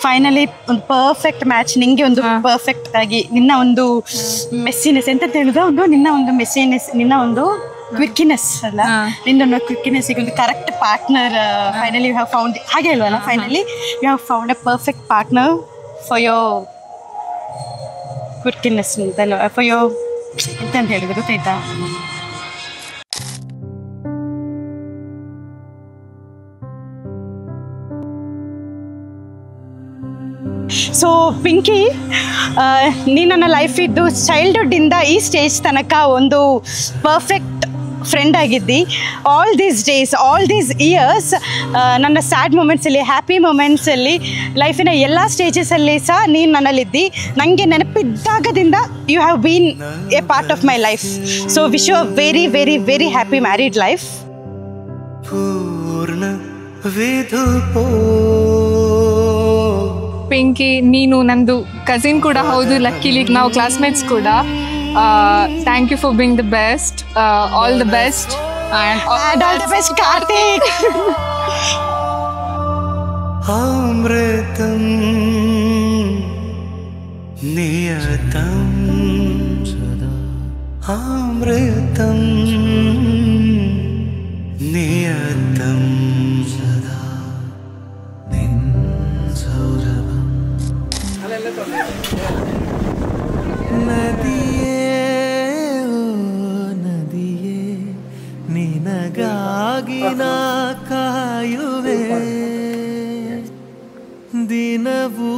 Finally ಒಂದು perfect match. ನಿಂಗೆ ಒಂದು ಪರ್ಫೆಕ್ಟ್ ಆಗಿ ನಿನ್ನ ಒಂದು ಮೆಸ್ಸಿನೆಸ್ ಎಂತ ಹೇಳಿದ ಒಂದು ನಿನ್ನ ಒಂದು ಮೆಸ್ಸಿನೆಸ್, ನಿನ್ನ ಒಂದು ಕ್ವಿಕ್ಕಿನೆಸ್ ಅಲ್ಲ, ನಿನ್ನ ಕ್ವಿಕ್ಕಿನೆಸ್ಸಿಗೆ ಒಂದು correct partner finally you have found, ಹಾಗೆ ಅಲ್ವಲ್ಲ, finally you have found a perfect partner for your quickiness ಅಂತಲ್ಲ, ಫಾರ್ ಯೋರ್ ಎಂತ ಹೇಳಿದ್ರು ಗೊತ್ತಾಯ್ತಾ. ಸೊ ಪಿಂಕಿ, ನೀ ನನ್ನ ಲೈಫ್ ಇದ್ದು ಚೈಲ್ಡ್ಹುಡ್ಡಿಂದ ಈ ಸ್ಟೇಜ್ ತನಕ ಒಂದು ಪರ್ಫೆಕ್ಟ್ ಫ್ರೆಂಡ್ ಆಗಿದ್ದಿ. All these days, all these years, ನನ್ನ ಸ್ಯಾಡ್ ಮೂಮೆಂಟ್ಸಲ್ಲಿ, ಹ್ಯಾಪಿ ಮೂಮೆಂಟ್ಸಲ್ಲಿ, ಲೈಫಿನ ಎಲ್ಲ ಸ್ಟೇಜಸಲ್ಲಿ ಸಹ ನೀನು ನನ್ನಲ್ಲಿದ್ದಿ. ನನಗೆ ನೆನಪಿದ್ದಾಗದಿಂದ you have been a part of my life. So wish you a very very very happy married life. Pinky, ನೀನು ನಂದು ಕಸಿನ್ ಕೂಡ ಹೌದು, ಲಕ್ಕಿಲಿ ನಾವು ಕ್ಲಾಸ್ಮೇಟ್ಸ್ ಕೂಡ. Thank you for being the best. All the best all the best Karthik. ಅಮೃತಂ ನಿಯತಂ ಸದಾ, ಅಮೃತಂ ನಿಯತಂ ಸದಾ, ನದಿಯೇ ಓ ನದಿಯೇ, ನಿನಗಾಗಿ ನಾ ಕಾಯುವೆ ದಿನವೂ